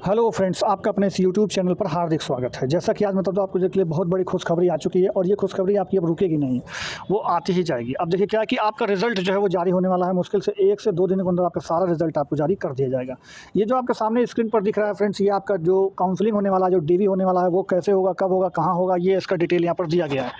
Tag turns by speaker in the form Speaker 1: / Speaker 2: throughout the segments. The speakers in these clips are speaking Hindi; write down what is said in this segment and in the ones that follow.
Speaker 1: हेलो फ्रेंड्स, आपका अपने इस यूट्यूब चैनल पर हार्दिक स्वागत है। जैसा कि आज मैं बता दूं आपको, देखिए बहुत बड़ी खुशखबरी आ चुकी है और ये खुशखबरी आपकी अब रुकेगी नहीं, वो आती ही जाएगी। अब देखिए क्या है कि आपका रिजल्ट जो है वो जारी होने वाला है। मुश्किल से 1 से 2 दिन के अंदर आपका सारा रिजल्ट आपको जारी कर दिया जाएगा। ये जो आपके सामने स्क्रीन पर दिख रहा है फ्रेंड्स, ये आपका जो काउंसलिंग होने वाला है, जो डीवी होने वाला है, वो कैसे होगा, कब होगा, कहाँ होगा, ये इसका डिटेल यहाँ पर दिया गया है।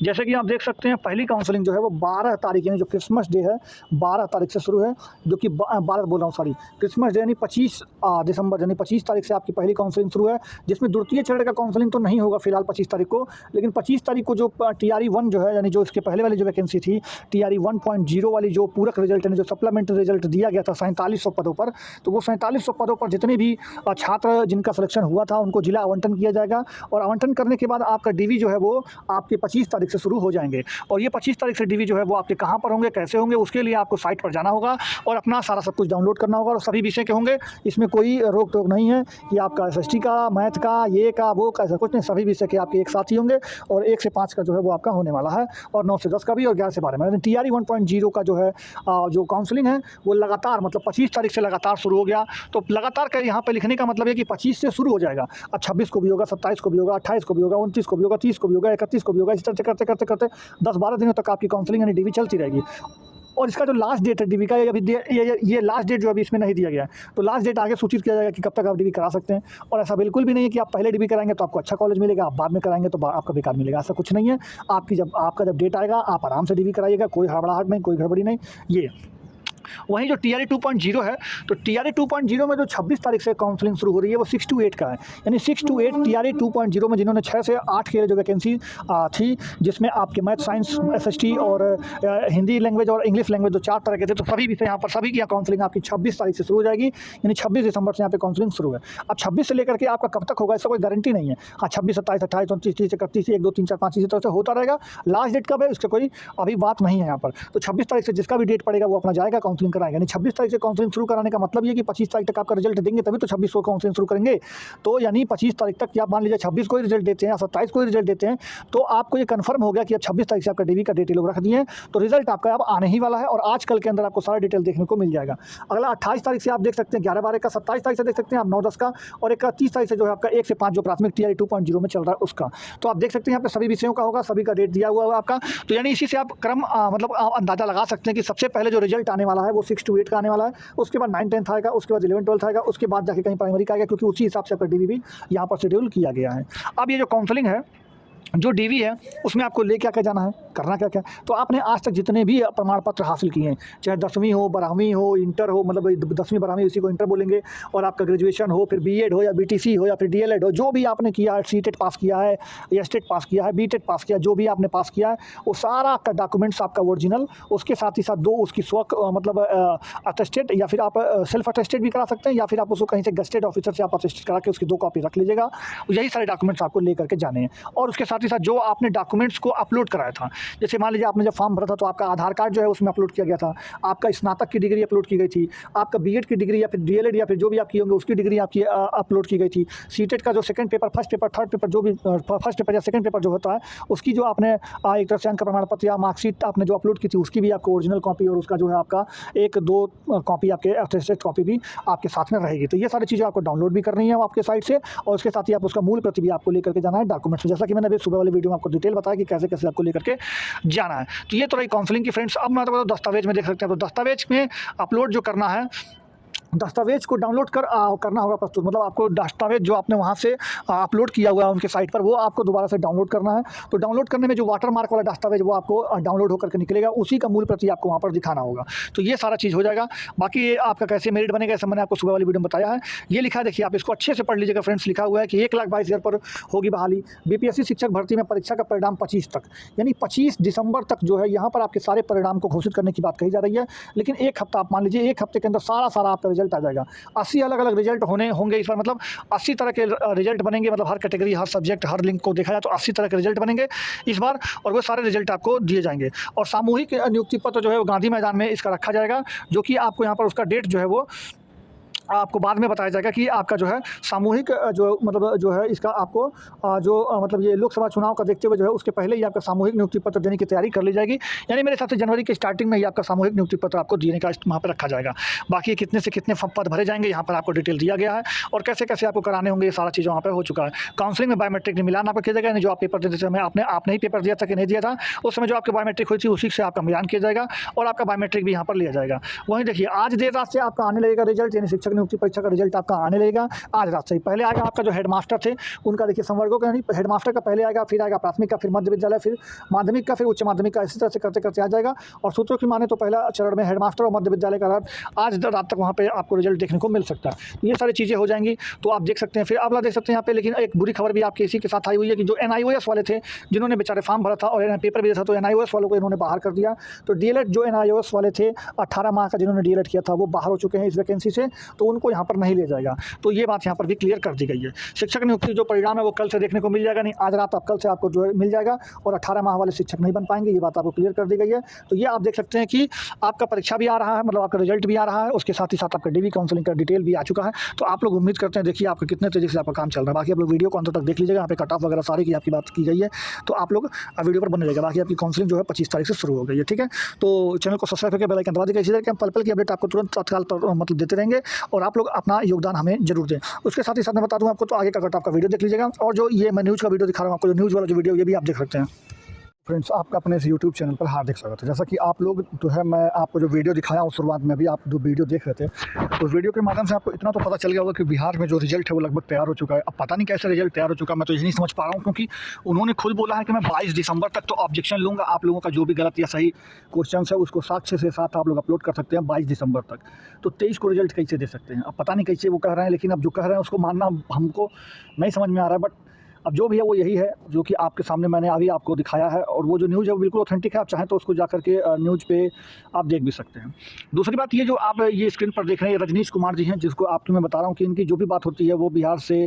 Speaker 1: जैसे कि आप देख सकते हैं, पहली काउंसलिंग जो है वो 12 तारीख यानी जो क्रिसमस डे है 12 तारीख से शुरू है, जो कि 12 बोल रहा हूँ सॉरी, क्रिसमस डे यानी 25 दिसंबर यानी 25 तारीख से आपकी पहली काउंसलिंग शुरू है। जिसमें द्वितीय चरण का काउंसलिंग तो नहीं होगा फिलहाल 25 तारीख को, लेकिन 25 तारीख को जो TRE 1 जो है, यानी जो इसके पहले वाली जो वैकेंसी थी TRE 1.0 वाली, जो पूरक रिजल्ट यानी जो सप्लीमेंट्री रिजल्ट दिया गया था 4700 पदों पर, तो वो 4700 पदों पर जितने भी छात्र जिनका सिलेक्शन हुआ था उनको जिला आवंटन किया जाएगा। और आवंटन करने के बाद आपका डीवी जो है वो आपके 25 तारीख से शुरू हो जाएंगे। और ये 25 तारीख से डीवी जो है वो आपके कहाँ पर होंगे, कैसे होंगे, उसके लिए आपको साइट पर जाना होगा और अपना सारा सब कुछ डाउनलोड करना होगा। और सभी विषय के होंगे, इसमें कोई रोक टोक नहीं है कि आपका SST का, मैथ का, ये का, वो का, ऐसा कुछ नहीं। सभी विषय के आपके एक साथ ही होंगे और 1 से 5 का जो है वो आपका होने वाला है, और 9 से 10 का भी, और 11 से 12 में। TRE 1.0 का जो है जो काउंसलिंग है वो लगातार, मतलब 25 तारीख से लगातार शुरू हो गया। तो लगातार का यहाँ पे लिखने का मतलब है कि 25 से शुरू हो जाएगा। अब 26 को भी होगा, 27 को भी होगा, 28 को भी होगा, 29 को भी होगा, 30 को भी होगा, 31 को भी होगा। इस तरह से करते करते करते 10-12 दिनों तक आपकी काउंसलिंग यानी डीवी चलती रहेगी। और इसका जो लास्ट डेट है डीवी का, ये लास्ट डेट जो अभी इसमें नहीं दिया गया है, तो लास्ट डेट आगे सूचित किया जाएगा कि कब तक आप डीवी करा सकते हैं। और ऐसा बिल्कुल भी नहीं है कि आप पहले डीवी कराएंगे तो आपको अच्छा कॉलेज मिलेगा, आप बाद में कराएंगे तो आपका बेकार मिलेगा, ऐसा कुछ नहीं है। आपका जब डेट आएगा आप आराम से डीवी कराइएगा, कोई हड़बड़ाहट नहीं, कोई गड़बड़ी नहीं। ये वहीं जो TRE 2.0 है, तो TRE 2.0 में जो 26 तारीख से काउंसलिंग शुरू हो रही है वो 6 to 8 का है, यानी 6 to 8 TRE 2.0 में जिन्होंने 6 से 8 के लिए जो वैकेंसी थी, जिसमें आपके मैथ, साइंस, SST और हिंदी लैंग्वेज और इंग्लिश लैंग्वेज जो 4 तरह के थे, तो सभी विषय यहाँ पर, सभी की यहाँ काउंसलिंग आपकी 26 तारीख से शुरू हो जाएगी, यानी 26 दिसंबर से यहाँ पे काउंसलिंग शुरू है। अब 26 से लेकर के आपका कब तक होगा इसका कोई गारंटी नहीं है। हाँ, 26, 27, 28, 29, 30, 31, 1, 2, 3, 4, 5 इसी तरह से होता रहेगा। लास्ट डेट कब है इसका कोई अभी बात नहीं है यहाँ पर। तो 26 तारीख से जिसका भी डेट पड़ेगा वो अपना जाएगा, काउंसलिंग कराएगा। यानी 26 तारीख से काउंसलिंग शुरू कराने का मतलब ये कि 25 तारीख तक आपका रिजल्ट देंगे, तभी तो 26 को काउंसलिंग शुरू करेंगे। तो यानी 25 तारीख तक, या मान लीजिए 26 को ही रिजल्ट देते हैं या 27 को ही रिजल्ट देते हैं, तो आपको ये कंफर्म हो गया कि अब 26 तारीख से आपका डीवी का डेट लोग रख दिए हैं, तो रिजल्ट आपका अब आने ही वाला है और आजकल के अंदर आपको सारा डिटेल देखने को मिल जाएगा। अगला 28 तारीख से आप देख सकते हैं 11-12 का, 27 तारीख से देख सकते हैं आप 9-10 का, और 31 तारीख से जो है आपका 1 से 5 जो प्राथमिक TRE 2.0 में चल रहा है उसका। तो आप देख सकते हैं यहाँ पे सभी विषयों का होगा, सभी का डेट दिया हुआ है आपका। तो यानी इसी से आप क्रम मतलब अंदाजा लगा सकते हैं कि सबसे पहले जो रिजल्ट आने वाला है वो 6 to 8 का आने वाला है, उसके बाद 9-10 आएगा, उसके बाद 11-12 आएगा, उसके बाद जाके कहीं प्राइमरी का आएगा, क्योंकि उसी हिसाब से आपका डीवी भी यहाँ पर शेड्यूल किया गया है। अब ये जो काउंसलिंग है, जो डीवी है, उसमें आपको ले क्या क्या जाना है, करना क्या क्या। तो आपने आज तक जितने भी प्रमाण पत्र हासिल किए हैं, चाहे 10वीं हो, 12वीं हो, इंटर हो, मतलब 10वीं 12वीं उसी को इंटर बोलेंगे, और आपका ग्रेजुएशन हो, फिर BEd हो या BTC हो या फिर DLEd हो, जो भी आपने किया है, CTET पास किया है या स्टेट पास किया है, BTET पास किया, जो भी आपने पास किया है, वो सारा आपका डॉक्यूमेंट्स आपका ओरिजिनल, उसके साथ ही साथ 2 उसकी मतलब अटेस्टेड, या फिर आप सेल्फ अटेस्टेड भी करा सकते हैं, या फिर आप उसको कहीं से गस्टेड ऑफिसर से आप अटेस्टेड करा के उसकी 2 कॉपी रख लीजिएगा। यही सारे डॉक्यूमेंट्स आपको लेकर के जाने हैं। और उसके साथ ही साथ जो आपने डॉक्यूमेंट्स को अपलोड कराया था, जैसे मान लीजिए आपने जब फॉर्म भरा था तो आपका आधार कार्ड जो है उसमें अपलोड किया गया था, आपका स्नातक की डिग्री अपलोड की गई थी, आपका BEd की डिग्री या फिर DLEd या फिर जो भी आप किए होंगे उसकी डिग्री आपकी अपलोड की गई थी, CTET का जो second paper, first paper, third paper, जो भी फर्स्ट पेपर या सेकंड पेपर जो होता है उसकी जो आपने एक तरह से अंक प्रमाण पत्र या मार्कशीट आपने जो अपलोड की थी उसकी भी आपको ओरिजिनल कॉपी, और उसका जो है आपका 1-2 कॉपी आपके अटेस्टेड कॉपी भी आपके साथ में रहेगी। तो ये सारी चीज़ें आपको डाउनलोड भी करनी है आपके साइट से, और उसके साथ ही आप उसका मूल प्रति भी आपको लेकर के जाना है डॉक्यूमेंट्स। जैसा कि मैंने अभी सुबह वाली वीडियो में आपको डिटेल बताया कि कैसे कैसे आपको लेकर के जाना है। तो ये तो रही काउंसलिंग की फ्रेंड्स। अब मैं तो दस्तावेज में देख सकते हैं, तो दस्तावेज में अपलोड जो करना है, दस्तावेज को डाउनलोड करना होगा प्रस्तुत, मतलब आपको दस्तावेज जो आपने वहाँ से अपलोड किया हुआ है उनके साइट पर, वो आपको दोबारा से डाउनलोड करना है। तो डाउनलोड करने में जो वाटरमार्क वाला दस्तावेज वो आपको डाउनलोड होकर के निकलेगा, उसी का मूल प्रति आपको वहाँ पर दिखाना होगा। तो ये सारा चीज़ हो जाएगा। बाकी ये आपका कैसे मेरिट बनेगा, ऐसा मैंने आपको सुबह वाली वीडियो में बताया है। ये लिखा है, देखिए आप इसको अच्छे से पढ़ लीजिएगा फ्रेंड्स। लिखा हुआ है कि 1,22,000 पर होगी बहाली। BPSC शिक्षक भर्ती में परीक्षा का परिणाम 25 तक, यानी 25 दिसंबर तक जो है यहाँ पर आपके सारे परिणाम को घोषित करने की बात कही जा रही है। लेकिन 1 हफ्ता, आप मान लीजिए 1 हफ्ते के अंदर सारा आपका रिजल्ट आ जाएगा। 80 अलग अलग रिजल्ट होंगे इस बार, मतलब 80 तरह के रिजल्ट बनेंगे, मतलब हर कैटेगरी, हर सब्जेक्ट, हर लिंक को देखा जाए तो 80 तरह के रिजल्ट बनेंगे इस बार, और वो सारे रिजल्ट आपको दिए जाएंगे। और सामूहिक नियुक्ति पत्र जो है वो गांधी मैदान में इसका रखा जाएगा, जो कि आपको यहाँ पर उसका डेट जो है वो आपको बाद में बताया जाएगा कि आपका जो है सामूहिक जो मतलब जो है इसका आपको मतलब ये लोकसभा चुनाव का देखते हुए जो है उसके पहले ही आपका सामूहिक नियुक्ति पत्र देने की तैयारी कर ली जाएगी। यानी मेरे हिसाब से जनवरी के स्टार्टिंग में ही आपका सामूहिक नियुक्ति पत्र आपको देने का वहाँ पर रखा जाएगा। बाकी कितने से कितने पद भरे जाएंगे यहाँ पर आपको डिटेल दिया गया है और कैसे कैसे आपको कराने होंगे ये सारा चीज़ वहाँ पर हो चुका है। काउंसलिंग में बायोमेट्रिक मिलान आपको किया जाएगा, यानी जो आप पेपर देते समय आपने ही पेपर दिया था कि नहीं दिया था, उस समय जो आपकी बायोमेट्रिक हुई थी उसी से आपका मिलान किया जाएगा और आपका बायोमेट्रिक भी यहाँ पर लिया जाएगा। वहीं देखिए आज देर रात से आपका आने लगेगा रिजल्ट, यानी शिक्षक नियुक्ति परीक्षा का रिजल्ट आपका आने लगेगा आज रात से ही। पहले आएगा आपका जो हेडमास्टर थे उनका, देखिए संवर्गों का यानी हेडमास्टर का पहले आएगा, फिर आएगा प्राथमिक का, फिर मध्य विद्यालय, फिर माध्यमिक का, फिर उच्च माध्यमिक का, इसी तरह से करते करते आ जाएगा। और सूत्रों की माने तो पहला चरण में हेडमास्टर और मध्य विद्यालय का आज रात तक वहाँ पे आपको रिजल्ट देखने को मिल सकता है। ये सारी चीज़ें हो जाएंगी तो आप देख सकते हैं। फिर अगला देख सकते हैं यहाँ पे, लेकिन एक बुरी खबर भी आपके इसी के साथ आई हुई है कि जो NIOS वाले थे जिन्होंने बेचारे फॉर्म भरा था और पेपर भी दिया था, तो NIOS वालों को इन्होंने बाहर कर दिया। तो DLED जो NIOS वाले थे 18 माह का जिन्होंने DLED किया था वो बाहर हो चुके हैं इस वैकेंसी से, तो उनको यहाँ पर नहीं लिया जाएगा। तो ये बात यहाँ पर भी क्लियर कर दी गई है। शिक्षक नियुक्ति जो परिणाम है वो कल से देखने को मिल जाएगा, नहीं आज रात कल से आपको जो है मिल जाएगा और 18 माह वाले शिक्षक नहीं बन पाएंगे, ये बात आपको क्लियर कर दी गई है। तो ये आप देख सकते हैं कि आपका परीक्षा भी आ रहा है, मतलब आपका रिजल्ट भी आ रहा है, उसके साथ ही साथ आपका DV काउंसलिंग का डिटेल भी आ चुका है। तो आप लोग उम्मीद करते हैं, देखिए आपका कितने तेजी से आपका काम चल रहा है। बाकी आप लोग वीडियो को अंत तक देख लीजिएगा, यहाँ पे कट ऑफ वगैरह सारी की आपकी बात की गई है, तो आप लोग वीडियो पर बने रहेगा। बाकी आपकी काउंसलिंग जो है 25 तारीख से शुरू हो गई है, ठीक है। तो चैनल को सब्सक्राइब करके बेल आइकन दबा दीजिए, इसी तरह पल पल की अपडेट आपको तुरंत तत्काल पर मतलब देते रहेंगे और आप लोग अपना योगदान हमें जरूर दें। उसके साथ ही साथ मैं बता दूं आपको, तो आगे का कट आपका वीडियो देख लीजिएगा और जो ये मैं न्यूज़ का वीडियो दिखा रहा हूँ आपको, जो न्यूज़ वाला जो वीडियो ये भी आप देख सकते हैं। फ्रेंड्स, आपका अपने इस यूट्यूब चैनल पर हार्दिक स्वागत है। जैसा कि आप लोग जो है मैं आपको जो वीडियो दिखाया हूँ शुरुआत में, भी आप जो वीडियो देख रहे थे, उस वीडियो के माध्यम से आपको इतना तो पता चल गया होगा कि बिहार में जो रिजल्ट है वो लगभग तैयार हो चुका है। अब पता नहीं कैसे रिजल्ट तैयार हो चुका है, मैं तो यही नहीं समझ पा रहा हूँ, क्योंकि उन्होंने खुद बोला है कि मैं 22 दिसंबर तक तो ऑब्जेक्शन लूँगा, आप लोगों का जो भी गलत या सही क्वेश्चन है उसको साक्ष्य से साथ आप लोग अपलोड कर सकते हैं 22 दिसंबर तक। तो 23 को रिजल्ट कैसे दे सकते हैं? अब पता नहीं कैसे वो कह रहे हैं, लेकिन अब जो कह रहे हैं उसको मानना हमको नहीं समझ में आ रहा है। बट अब जो भी है वो यही है जो कि आपके सामने मैंने अभी आपको दिखाया है, और वो जो न्यूज़ है वो बिल्कुल ऑथेंटिक है। आप चाहें तो उसको जा करके न्यूज़ पे आप देख भी सकते हैं। दूसरी बात ये जो आप ये स्क्रीन पर देख रहे हैं, ये रजनीश कुमार जी हैं, जिसको आपको मैं बता रहा हूँ कि इनकी जो भी बात होती है वो बिहार से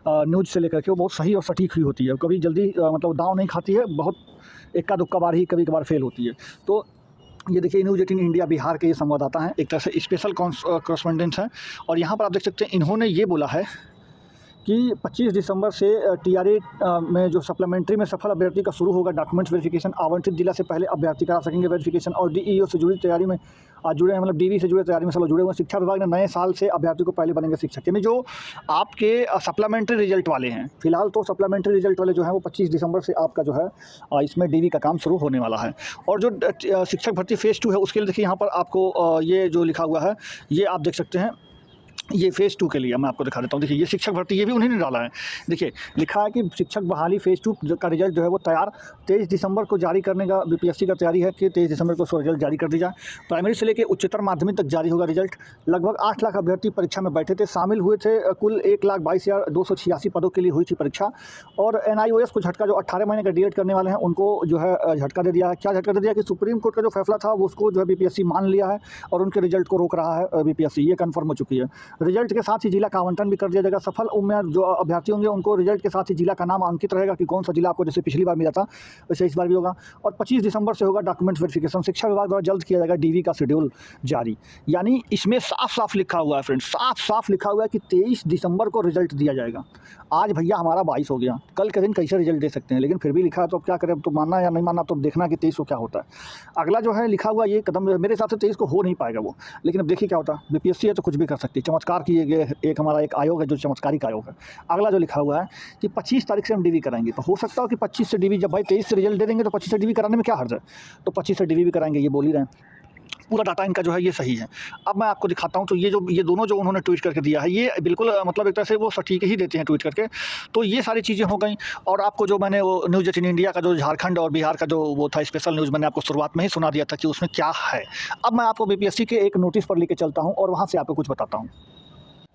Speaker 1: न्यूज़ से लेकर के वो बहुत सही और सटीक हुई होती है। कभी जल्दी मतलब दाँव नहीं खाती है, बहुत इक्का दुक्का बार ही कभी कभार फेल होती है। तो ये देखिए न्यूज़ 18 इंडिया बिहार के ये संवाददाता हैं, एक तरह से स्पेशल कॉरेस्पॉन्डेंट हैं, और यहाँ पर आप देख सकते हैं इन्होंने ये बोला है कि 25 दिसंबर से TRA में जो सप्लीमेंट्री में सफल अभ्यर्थी का शुरू होगा डॉक्यूमेंट्स वेरिफिकेशन। आवंटित जिला से पहले अभ्यर्थी करा सकेंगे वेरिफिकेशन, और DEO से जुड़ी तैयारी में जुड़े हैं, मतलब DV से जुड़े तैयारी में सब जुड़े हुए हैं। शिक्षा विभाग ने नए साल से अभ्यर्थी को पहले बनेंगे शिक्षक, यानी जो आपके सप्लीमेंट्री रिजल्ट वाले हैं, फिलहाल तो सप्लीमेंट्री रिजल्ट वाले जो हैं वो 25 दिसंबर से आपका जो है इसमें DV का काम शुरू होने वाला है। और जो शिक्षक भर्ती फेज़ 2 है उसके लिए देखिए यहाँ पर आपको ये जो लिखा हुआ है ये आप देख सकते हैं, ये फेज़ 2 के लिए मैं आपको दिखा देता हूँ। देखिए ये शिक्षक भर्ती ये भी उन्होंने डाला है। देखिए लिखा है कि शिक्षक बहाली फेज़ 2 का रिजल्ट जो है वो तैयार 23 दिसंबर को जारी करने का BPSC का तैयारी है कि 23 दिसंबर को उसका रिजल्ट जारी कर दी जाए। प्राइमरी से लेकर उच्चतर माध्यमिक तक जारी होगा रिजल्ट। लगभग 8 लाख अभ्यर्थी परीक्षा में बैठे थे, शामिल हुए थे। कुल 1,22,286 पदों के लिए हुई थी परीक्षा। और NIOS को झटका, जो 18 महीने का DLED करने वाले हैं उनको जो है झटका दे दिया है। क्या झटका दे दिया कि सुप्रीम कोर्ट का जो फैसला था वो उसको जो है BPSC मान लिया है और उनके रिजल्ट को रोक रहा है BPSC, ये कन्फर्म हो चुकी है। रिजल्ट के साथ ही जिला का आवंटन भी कर दिया जाएगा। सफल उम्मीदवार जो अभ्यर्थी होंगे उनको रिजल्ट के साथ ही जिला का नाम अंकित रहेगा कि कौन सा जिला आपको, जैसे पिछली बार मिला था वैसे इस बार भी होगा। और 25 दिसंबर से होगा डॉक्यूमेंट वेरिफिकेशन। शिक्षा विभाग द्वारा जल्द किया जाएगा DV का शेड्यूल जारी। यानी इसमें साफ साफ लिखा हुआ है फ्रेंड्स, साफ साफ लिखा हुआ है कि 23 दिसंबर को रिजल्ट दिया जाएगा। आज भैया हमारा 22 हो गया, कल के दिन कैसे रिजल्ट दे सकते हैं, लेकिन फिर भी लिखा है तो अब क्या करें, अब तो मानना या नहीं मानना, तो देखना कि 23 को क्या होता है। अगला जो है लिखा हुआ ये कदम मेरे हिसाब से 23 को हो नहीं पाएगा वो, लेकिन अब देखिए क्या होता है। BPSC है तो कुछ भी कर सकती है, चमत्कार किए गए एक हमारा एक आयोग है जो चमत्कारी का आयोग है। अगला जो लिखा हुआ है कि 25 तारीख से हम DV कराएंगे, तो हो सकता हो कि 25 से DV, जब भाई 23 से रिजल्ट दे देंगे तो 25 से DV कराने में क्या हर्ज है, तो 25 से DV भी कराएंगे, ये बोल ही रहे हैं। पूरा डाटा इनका जो है ये सही है। अब मैं आपको दिखाता हूँ, तो ये दोनों जो उन्होंने ट्वीट करके दिया है ये बिल्कुल मतलब एक तरह से वो सटीक ही देते हैं ट्वीट करके। तो ये सारी चीज़ें हो गई। और आपको जो मैंने वो न्यूज़ 18 इंडिया का जो झारखंड और बिहार का जो वो था स्पेशल न्यूज़, मैंने आपको शुरुआत में ही सुना दिया था कि उसमें क्या है। अब मैं आपको BPSC के एक नोटिस पर लेके चलता हूँ और वहाँ से आपको कुछ बताता हूँ।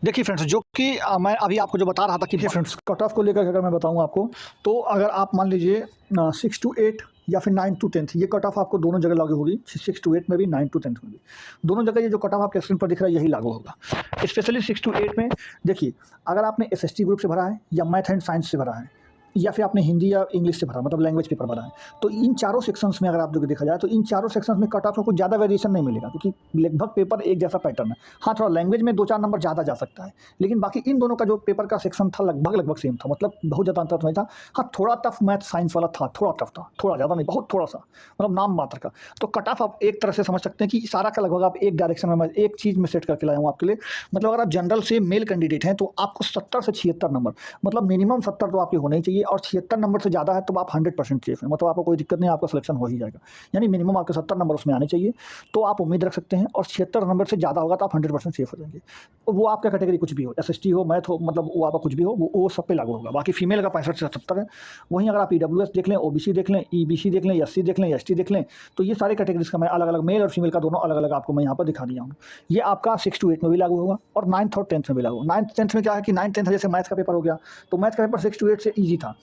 Speaker 1: देखिए फ्रेंड्स, जो कि मैं अभी आपको जो बता रहा था कि फ्रेंड्स कट ऑफ को लेकर अगर मैं बताऊं आपको, तो अगर आप मान लीजिए 6 to 8 या फिर 9 to 10, ये कट ऑफ आपको दोनों जगह लागू होगी। 6 to 8 में भी, 9 to 10 में भी, दोनों जगह ये जो कट ऑफ आपके स्क्रीन पर दिख रहा है यही लागू होगा। स्पेशली 6 to 8 में देखिए, अगर आपने SST ग्रुप से भरा है या मैथ एंड साइंस से भरा है या फिर आपने हिंदी या इंग्लिश से भरा, मतलब लैंग्वेज पेपर भरा है। तो इन चारों सेक्शंस में अगर आप देखा जाए तो इन चारों सेक्शंस में कट ऑफ में कुछ ज़्यादा वेरिएशन नहीं मिलेगा, क्योंकि लगभग पेपर एक जैसा पैटर्न है। हाँ, थोड़ा लैंग्वेज में 2-4 नंबर ज़्यादा जा सकता है, लेकिन बाकी इन दोनों का जो पेपर का सेक्शन था लगभग सेम था, मतलब बहुत ज़्यादा अंतर नहीं था। हाँ, थोड़ा टफ मैथ साइंस वाला था, थोड़ा टफ था, थोड़ा ज़्यादा नहीं, बहुत थोड़ा-सा, मतलब नाम मात्र का। तो कट ऑफ आप एक तरह से समझ सकते हैं कि सारा का लगभग आप एक डायरेक्शन में, मैं एक चीज़ में सेट करके लाया हूँ आपके लिए। मतलब अगर आप जनरल से मेल कैंडिडेट हैं तो आपको 70 से 76 नंबर, मतलब मिनिमम 70 तो आपके होने ही चाहिए, और 76 नंबर से ज़्यादा है तो आप 100% सेफ हैं, मतलब आपको कोई दिक्कत नहीं, आपका सिलेक्शन हो ही जाएगा। यानी मिनिमम आपके 70 नंबर उसमें आने चाहिए, तो आप उम्मीद रख सकते हैं, और 76 नंबर से ज़्यादा होगा तो आप 100% सेफ हो जाएंगे। तो वो आपका कैटेगरी कुछ भी हो, एसएसटी हो, मैथ हो, मतलब वो आपका कुछ भी हो, वो सब पे लागू होगा। बाकी फीमेल का 65 से 77 है। वहीं अगर आप ईडब्ल्यूएस देख लें, ओबीसी देख लें, ईबीसी देख लें, एससी देख लें, एसटी देख लें, तो ये सारे कैटेगरीज का मैं अलग-अलग मेल और फीमेल का दोनों अलग-अलग आपको मैं यहाँ पर दिखा दिया हूँ। ये आपका 6 टू 8 में भी लागू होगा और 9th और 10th में भी लागू होगा। 9th 10th में क्या है कि 9th 10th जैसे मैथ्स का पेपर हो गया, तो मैथ्स का पेपर 6 टू 8 से ईजी था,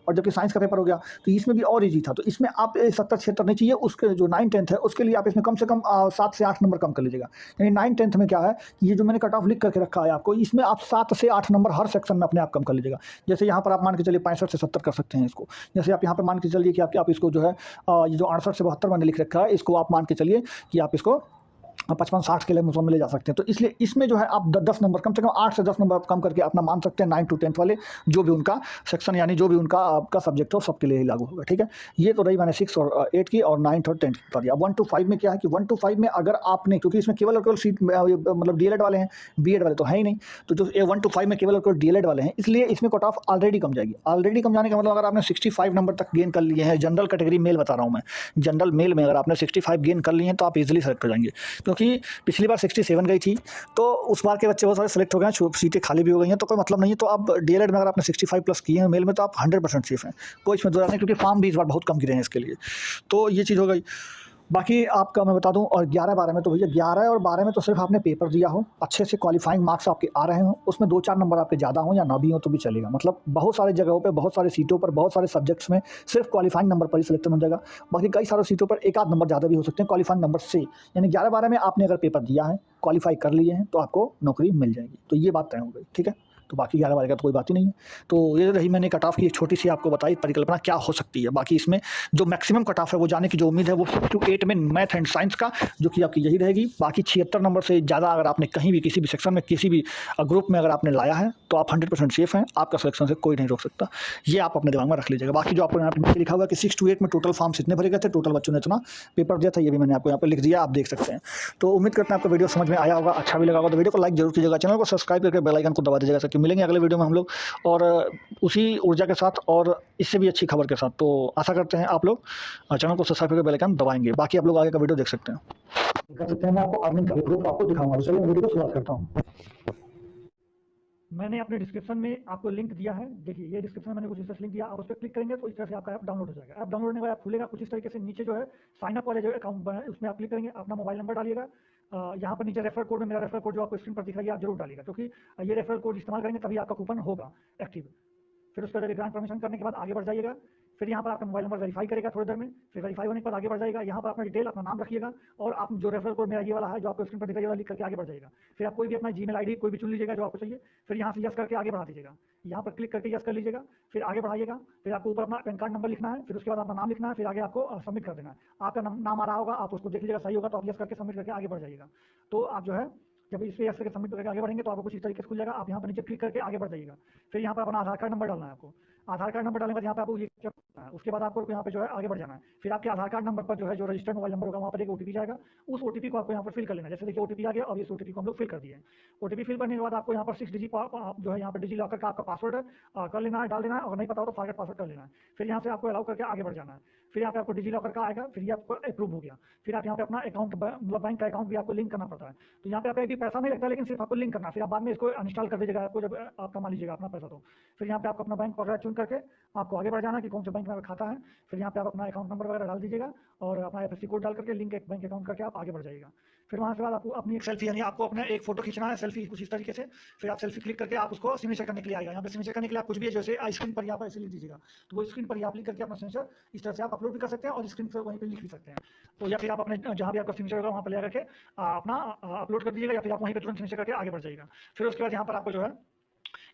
Speaker 1: और जबकि साइंस का पेपर हो गया तो इसमें भी और ईजी था। तो इसमें आप 70-76 नहीं चाहिए, उसके जो 9th 10th है उसके लिए आप इसमें कम से कम 7 से 8 नंबर कम कर लीजिएगा। यानी 9th 10th में क्या है कि ये जो मैंने कट ऑफ लिख करके रखा है आपको, इसमें आप 7 से 8 नंबर हर सेक्शन में अपने आप कम कर लीजिएगा। जैसे यहाँ पर आप मान के चलिए 65 से 70 कर सकते हैं इसको। जैसे आप यहाँ पर मान के चलिए कि आप इसको जो है ये जो 68 से 72 मैंने लिख रखा है, इसको आप मान के चलिए कि आप इसको 55-60 के लेवल में ले जा सकते हैं। तो इसलिए इसमें जो है आप 10 नंबर कम से कम 8 से 10 नंबर आप कम करके अपना मान सकते हैं 9 टू 10th वाले, जो भी उनका सेक्शन यानी जो भी उनका आपका सब्जेक्ट हो सबके लिए ही लागू होगा। ठीक है, ये तो रही मैंने 6 और 8 की, और 9th और 10th की बता दिया। अब 1 टू 5 में क्या है कि 1 टू 5 में अगर आपने, क्योंकि इसमें केवल और केवल सीट मतलब डीएलएड वाले हैं, बीएड वाले तो है ही नहीं, तो जो 1 टू 5 में केवल और केवल डीएलएड वाले हैं, इसलिए इसमें कट ऑफ ऑलरेडी कम जाएगी। ऑलरेडी कम जाने का मतलब अगर आपने 65 नंबर तक गेन कर लिए हैं, जनरल कैटेगरी मेल बता रहा हूँ मैं, जनरल मेल में अगर आपने 65 गेन कर लिए हैं तो आप इजीली सेलेक्ट हो जाएंगे, क्योंकि पिछली बार 67 गई थी, तो उस बार के बच्चे बहुत सारे सेलेक्ट हो गए हैं, सीटें खाली भी हो गई हैं, तो कोई मतलब नहीं है। तो अब डीएलएड में अगर आपने 65 प्लस किए हैं मेल में, तो आप 100% सेफ हैं, कोई इसमें दो राय नहीं, क्योंकि फॉर्म भी इस बार बहुत कम गिरे हैं इसके लिए। तो ये चीज़ हो गई। बाकी आपका मैं बता दूं, और 11-12 में तो भैया 11 और 12 में तो सिर्फ आपने पेपर दिया हो, अच्छे से क्वालिफाइंग मार्क्स आपके आ रहे हों, उसमें 2-4 नंबर आपके ज़्यादा हों या ना भी हों तो भी चलेगा। मतलब बहुत सारी जगहों पे, बहुत सारी सीटों पर, बहुत सारे सब्जेक्ट्स में सिर्फ क्वालिफाइंग नंबर पर ही सिलेक्शन हो जाएगा। बाकी कई सारी सीटों पर एक आध नंबर ज़्यादा भी हो सकते हैं क्वालिफाइंग नंबर से। यानी 11-12 में आपने अगर पेपर दिया है, क्वालिफाई कर लिए हैं, तो आपको नौकरी मिल जाएगी। तो ये बात तय हो गई, ठीक है। तो बाकी 11-12 का तो कोई बात ही नहीं है। तो ये रही मैंने कट ऑफ की एक छोटी सी आपको बताई परिकल्पना क्या हो सकती है। बाकी इसमें जो मैक्सिमम कट ऑफ है वो जाने की जो उम्मीद है वो 6 टू 8 में मैथ एंड साइंस का, जो कि आपकी यही रहेगी। बाकी 76 नंबर से ज़्यादा अगर आपने कहीं भी किसी भी सेक्शन में, किसी भी ग्रुप में अगर आपने लाया है, तो आप 100% सेफ हैं, आपका सिलेक्शन से कोई नहीं रोक सकता। ये आप अपने दिमाग में रख लीजिएगा। बाकी जो आपको यहाँ पर नीचे लिखा हुआ है कि 6 टू 8 में टोटल फॉर्म्स इतने भरे गए थे, टोटल बच्चों ने इतना पेपर दिया था, ये भी मैंने आपको यहाँ पर लिख दिया, आप देख सकते हैं। तो उम्मीद करते हैं आपको वीडियो समझ में आया होगा, अच्छा भी लगा होगा। तो वीडियो को लाइक जरूर कीजिएगा, चैनल को सब्सक्राइब करके बेल आइकन को दबा दीजिएगा, ताकि मिलेंगे अगले वीडियो में हम लोग और उसी ऊर्जा के साथ और इससे भी अच्छी खबर के साथ। तो आशा करते हैं आप लोग चैनल को सब्सक्राइब करके बेल आइकन दबाएंगे। बाकी आप लोग आगे का वीडियो देख सकते हैं। मैं आपको अर्निंग का ग्रुप आपको दिखाऊंगा। चलिए वीडियो को शुरुआत करता हूँ। मैंने अपने डिस्क्रिप्शन में आपको लिंक दिया है, देखिए ये डिस्क्रिप्शन में मैंने कुछ इस तरह से लिंक दिया, आप उस पर क्लिक करेंगे तो इस तरह से आपका ऐप डाउनलोड हो जाएगा। ऐप डाउनलोड होने के बाद खुलेगा कुछ इस तरीके से। नीचे जो है साइन अप वाले जो अकाउंट बना है उसमें आप क्लिक करेंगे, अपना मोबाइल नंबर डालिएगा। यहाँ पर नीचे रेफर कोड में, मेरा रेफर कोड जो आपको स्क्रीन पर दिख रहा है आप जरूर डालिएगा, क्योंकि ये रेफर कोड इस्तेमाल करेंगे तभी आपका कूपन होगा एक्टिव। फिर उसका जब ग्रांट परमिशन करने के बाद आगे बढ़ जाइएगा। फिर यहाँ पर आपका मोबाइल नंबर वेरीफाई करेगा थोड़ी देर में, फिर वेरीफाई होने के बाद आगे बढ़ जाएगा। यहाँ पर अपना डिटेल, अपना नाम रखिएगा, और आप जो रेफरल कोड मेरा ये वाला है जो आपको स्क्रीन पर दिखाई वाला लिख करके आगे बढ़ जाएगा। फिर आप कोई भी अपना जीमेल आईडी कोई भी चुन लीजिएगा जो आपको चाहिए, फिर यहाँ से यस करके आगे बढ़ा दीजिएगा। यहाँ पर क्लिक करके यस कर लीजिएगा, फिर आगे बढ़ाइएगा। फिर आपको ऊपर अपना पैन कार्ड नंबर लिखना है, फिर उसके बाद अपना नाम लिखना है, फिर आगे आपको सबमिट कर देना है। आपका नाम आ रहा होगा, आप उसको देख लीजिएगा, सही होगा तो आप यस करके सबमिट करके आगे बढ़ जाइएगा। तो आप जो है जब इस पे यस करके सबमिट करके आगे बढ़ेंगे तो आपको कुछ इस तरीके से खुल जाएगा। आप यहाँ पर नीचे क्लिक करके आगे बढ़ जाइएगा। फिर यहाँ पर अपना आधार कार्ड नंबर डालना है आपको। आधार कार्ड नंबर डालने के बाद यहाँ पे आपको ये करना है। उसके बाद आपको यहाँ पे जो है आगे बढ़ जाना है। फिर आपके आधार कार्ड नंबर पर जो है जो रजिस्टर्ड मोबाइल नंबर होगा वहाँ पर एक ओटीपी जाएगा, उस ओटीपी को आपको यहाँ पर फिल कर लेना है। जैसे देखिए ओटीपी आ गया और इस ओटीपी को हम लोग फिल कर दिए। ओटीपी फिल करने के बाद आपको यहाँ पर 6 डिजिट जो है यहाँ पर डिजी लॉकर का आपका पासवर्ड कर लेना है, डाल देना है, और नहीं पता हो तो फॉरगेट पासवर्ड कर लेना है। फिर यहाँ से आपको अलाउ करके आगे बढ़ जाना है। फिर यहाँ पे आपको डिजी लॉकर का आएगा, फिर ये आपको अप्रूव हो गया। फिर आप यहाँ पे अपना अकाउंट मतलब बैंक का अकाउंट भी आपको लिंक करना पड़ता है। तो यहाँ पे आपका भी पैसा नहीं लगता, लेकिन सिर्फ आपको लिंक करना है। फिर आप बाद में इसको इंस्टॉल कर दीजिएगा आपको जब आप कमा लीजिएगा अपना पैसा। तो फिर यहाँ पे आपको अपना बैंक वगैरह चुन करके आपको आगे बढ़ जाना कि कौन से बैंक में खाता है। फिर यहाँ पे आप अपना अकाउंट नंबर वगैरह डाल दीजिएगा और अपना एफएससी कोड डाल करके लिंक एक बैंक अकाउंट करके आप आगे बढ़ जाइएगा। फिर वहाँ से बाद आपको अपनी एक सेल्फी, यानी आपको अपना एक फोटो खींचना है सेल्फी कुछ इस तरीके से। फिर आप सेल्फी क्लिक करके आप उसको सिग्नेचर करने के लिए आएगा। यहाँ पे सिग्नेचर करने के लिए आप कुछ भी जैसे स्क्रीन पर यहाँ पर ऐसे लिख दीजिएगा, तो वो स्क्रीन पर ही आप लिख करके अपना सिग्नेचर इस तरह से आप अपलोड भी कर सकते हैं और स्क्रीन पर वहीं पर लिख भी सकते हैं। तो या फिर आप अपने जहाँ भी आपका सिग्नेचर होगा वहाँ पर ले करके अपना अपलोड कर दीजिएगा, या फिर आप वहीं पर तुरंत सिग्नेचर करके आगे बढ़ जाइएगा। फिर उसके बाद यहाँ पर आपको जो है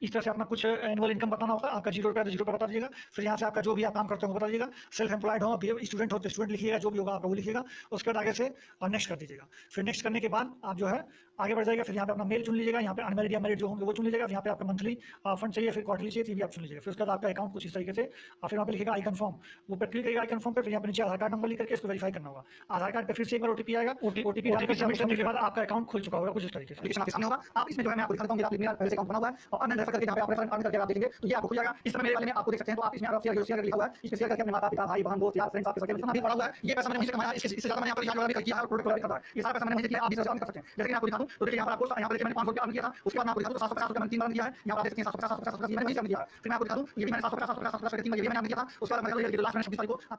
Speaker 1: इस तरह से अपना कुछ एनुअल इनकम बताना होगा, आपका ₹0 बता दीजिएगा। फिर यहाँ से आपका जो भी आप काम करते हो वो बता दीजिएगा। सेल्फ एम्प्लॉयड हो, स्टूडेंट हो तो स्टूडेंट लिखिएगा, जो भी होगा आपका वो लिखिएगा। उसके बाद आगे से नेक्स्ट कर दीजिएगा। फिर नेक्स्ट करने के बाद आप जो है आगे बढ़ जाएगा। फिर यहाँ पे अपना मेल चुन लीजिएगा, यहाँ पे अनमैरिड या मैरिड जो होंगे वो चुन लीजिएगा। यहाँ पे आपका मंथली फंड चाहिए, फिर क्वार्टरली चाहिए, ये भी आप चुन लीजिएगा। फिर उसके बाद आपका अकाउंट कुछ इस तरीके से, फिर वहाँ पे लिखेगा आई कन्फर्म, वो पर क्लिक करिएगा आई कन्फर्म पे। फिर यहाँ पे नीचे आधार कार्ड नंबर लिख करके इसको वेरीफाई करना होगा। आधार कार्ड पे फिर से एक बार ओटीपी आएगा, ओटीपी सबमिट करने के बाद आपका अकाउंट खुल चुका होगा कुछ इस तरीके से।
Speaker 2: एप्लीकेशन आपके सामने होगा। आप इसमें जो है मैं आपको दिखाता हूँ, मेरा पहले से अकाउंट बना हुआ है और अनलाइन रेफर करके जहाँ पे आप रेफर करके आप देखेंगे तो ये आपको खुल जाएगा। इस तरह मेरे वाले में आपको देख सकते हैं, तो आप इसमें शेयर लिखा हुआ है, इसमें शेयर करके अपने माता पिता भाई बहन दोस्त यार फ्रेंड्स आपके सर्कल में जितना भी पड़ा हुआ है, ये पैसा मैंने वहीं से कमाया, इससे ज्यादा मैंने आपको यहाँ किया है, प्रोडक्ट वाला है, ये सारा पैसा मैंने वहीं से किया। आप भी कर सकते हैं। जैसे कि मैं आपको दिखाऊं तो देखिए यहाँ पर आपको यहाँ पर मैंने ₹500 अर्न किया था, उसके बाद मैं आपको दिखाऊं तो ₹750 मैंने 3 बार किया है। यहाँ पर आप देख सकते हैं 750 मैंने वहीं से अर्न किया है। फिर मैं आपको दिखा दूं ये भी मैंने 750 ये भी मैंने अर्न किया था। उसके बाद मैं लास्ट में 26 तारीख को